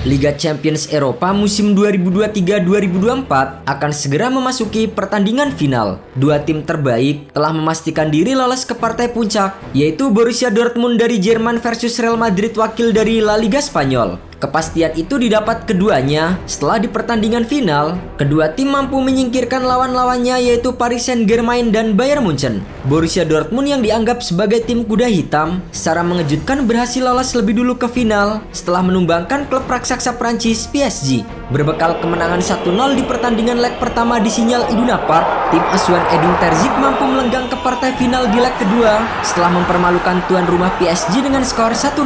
Liga Champions Eropa musim 2023-2024 akan segera memasuki pertandingan final. Dua tim terbaik telah memastikan diri lolos ke partai puncak, yaitu Borussia Dortmund dari Jerman versus Real Madrid wakil dari La Liga Spanyol. Kepastian itu didapat keduanya setelah di pertandingan final, kedua tim mampu menyingkirkan lawan-lawannya yaitu Paris Saint-Germain dan Bayern Munchen. Borussia Dortmund yang dianggap sebagai tim kuda hitam secara mengejutkan berhasil lolos lebih dulu ke final setelah menumbangkan klub raksasa Prancis PSG. Berbekal kemenangan 1-0 di pertandingan leg pertama di Sinyal Iduna Park, tim asuhan Edin Terzic mampu melenggang ke partai final di leg kedua setelah mempermalukan tuan rumah PSG dengan skor 1-0.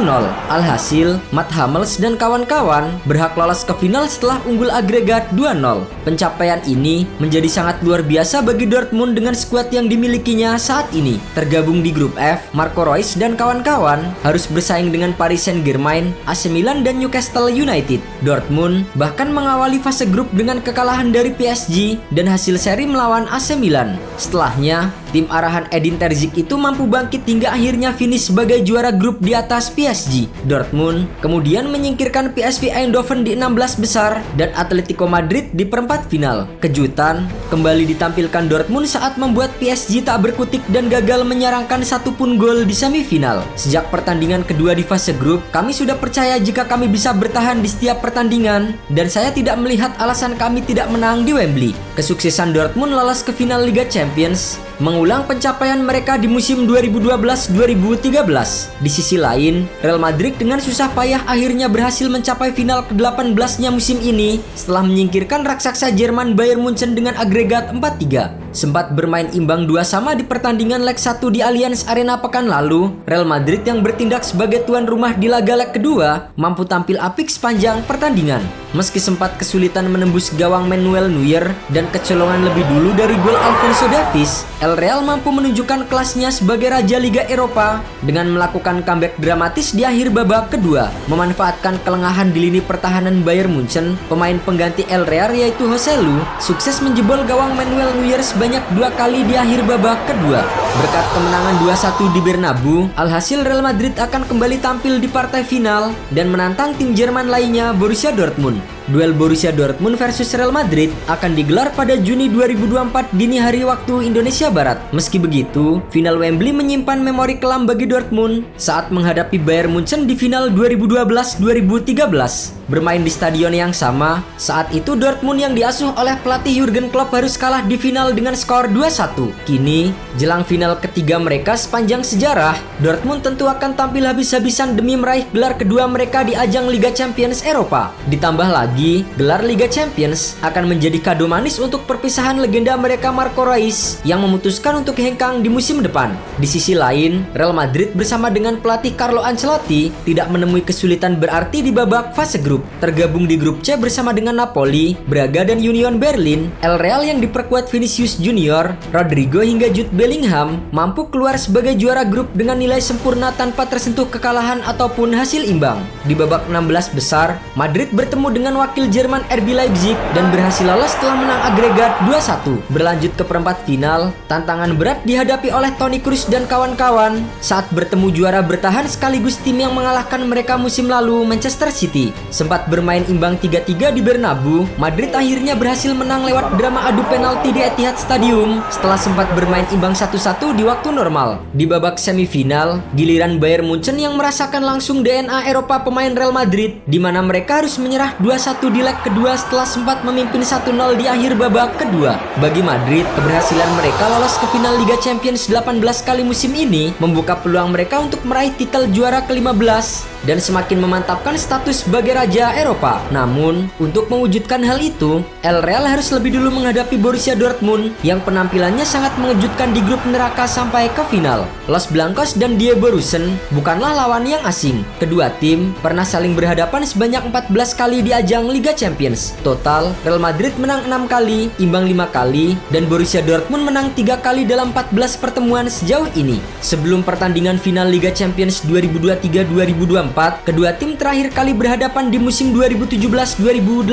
Alhasil, Mats Hummels dan kawan-kawan berhak lolos ke final setelah unggul agregat 2-0. Pencapaian ini menjadi sangat luar biasa bagi Dortmund dengan skuad yang dimilikinya saat ini. Tergabung di grup F, Marco Reus dan kawan-kawan harus bersaing dengan Paris Saint-Germain, AC Milan dan Newcastle United. Dortmund bahkan mengawali fase grup dengan kekalahan dari PSG dan hasil seri melawan AC Milan. Setelahnya, tim arahan Edin Terzic itu mampu bangkit hingga akhirnya finish sebagai juara grup di atas PSG. Dortmund kemudian menyingkirkan PSV Eindhoven di 16 besar dan Atletico Madrid di perempat final. Kejutan kembali ditampilkan Dortmund saat membuat PSG tak berkutik dan gagal menyarangkan satupun gol di semifinal. Sejak pertandingan kedua di fase grup, kami sudah percaya jika kami bisa bertahan di setiap pertandingan dan saya tidak melihat alasan kami tidak menang di Wembley. Kesuksesan Dortmund lolos ke final Liga Champions mengulang pencapaian mereka di musim 2012-2013. Di sisi lain, Real Madrid dengan susah payah akhirnya berhasil mencapai final ke-18-nya musim ini setelah menyingkirkan raksasa Jerman Bayern Munchen dengan agregat 4-3. Sempat bermain imbang 2-2 di pertandingan leg 1 di Allianz Arena pekan lalu, Real Madrid yang bertindak sebagai tuan rumah di laga leg kedua mampu tampil apik sepanjang pertandingan. Meski sempat kesulitan menembus gawang Manuel Neuer dan kecolongan lebih dulu dari gol Alphonso Davies, El Real mampu menunjukkan kelasnya sebagai Raja Liga Eropa dengan melakukan comeback dramatis di akhir babak kedua. Memanfaatkan kelengahan di lini pertahanan Bayern Munchen, pemain pengganti El Real yaitu Joselu sukses menjebol gawang Manuel Neuer sebanyak 2 kali di akhir babak kedua. Berkat kemenangan 2-1 di Bernabeu, alhasil Real Madrid akan kembali tampil di partai final dan menantang tim Jerman lainnya Borussia Dortmund. Duel Borussia Dortmund versus Real Madrid akan digelar pada Juni 2024 dini hari waktu Indonesia Barat. Meski begitu, final Wembley menyimpan memori kelam bagi Dortmund saat menghadapi Bayern Munchen di final 2012-2013. Bermain di stadion yang sama, saat itu Dortmund yang diasuh oleh pelatih Jurgen Klopp harus kalah di final dengan skor 2-1. Kini, jelang final ketiga mereka sepanjang sejarah, Dortmund tentu akan tampil habis-habisan demi meraih gelar kedua mereka di ajang Liga Champions Eropa. Ditambah lagi, gelar Liga Champions akan menjadi kado manis untuk perpisahan legenda mereka Marco Reus yang memutuskan untuk hengkang di musim depan. Di sisi lain, Real Madrid bersama dengan pelatih Carlo Ancelotti tidak menemui kesulitan berarti di babak fase grup. Tergabung di grup C bersama dengan Napoli, Braga dan Union Berlin, El Real yang diperkuat Vinicius Junior, Rodrigo hingga Jude Bellingham mampu keluar sebagai juara grup dengan nilai sempurna tanpa tersentuh kekalahan ataupun hasil imbang. Di babak 16 besar, Madrid bertemu dengan wakil Jerman RB Leipzig dan berhasil lolos setelah menang agregat 2-1. Berlanjut ke perempat final, tantangan berat dihadapi oleh Toni Kroos dan kawan-kawan saat bertemu juara bertahan sekaligus tim yang mengalahkan mereka musim lalu, Manchester City. Sempat bermain imbang 3-3 di Bernabeu, Madrid akhirnya berhasil menang lewat drama adu penalti di Etihad Stadium setelah sempat bermain imbang 1-1 di waktu normal. Di babak semifinal, giliran Bayern Munchen yang merasakan langsung DNA Eropa pemain Real Madrid, di mana mereka harus menyerah 2-1 di leg kedua setelah sempat memimpin 1-0 di akhir babak kedua. Bagi Madrid, keberhasilan mereka lolos ke final Liga Champions 18 kali musim ini membuka peluang mereka untuk meraih titel juara ke-15 dan semakin memantapkan status sebagai Raja Eropa. Namun, untuk mewujudkan hal itu, El Real harus lebih dulu menghadapi Borussia Dortmund yang penampilannya sangat mengejutkan di grup neraka sampai ke final. Los Blancos dan Die Borussen bukanlah lawan yang asing. Kedua tim pernah saling berhadapan sebanyak 14 kali di ajang Liga Champions. Total, Real Madrid menang 6 kali, imbang 5 kali, dan Borussia Dortmund menang 3 kali dalam 14 pertemuan sejauh ini. Sebelum pertandingan final Liga Champions 2023-2024, keempat, kedua tim terakhir kali berhadapan di musim 2017-2018.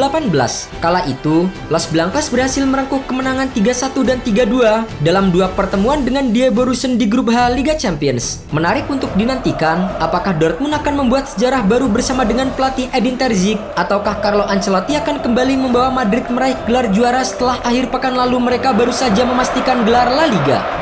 Kala itu, Los Blancos berhasil merengkuh kemenangan 3-1 dan 3-2 dalam dua pertemuan dengan Die Borussen di grup H Liga Champions. Menarik untuk dinantikan, apakah Dortmund akan membuat sejarah baru bersama dengan pelatih Edin Terzic, ataukah Carlo Ancelotti akan kembali membawa Madrid meraih gelar juara setelah akhir pekan lalu mereka baru saja memastikan gelar La Liga.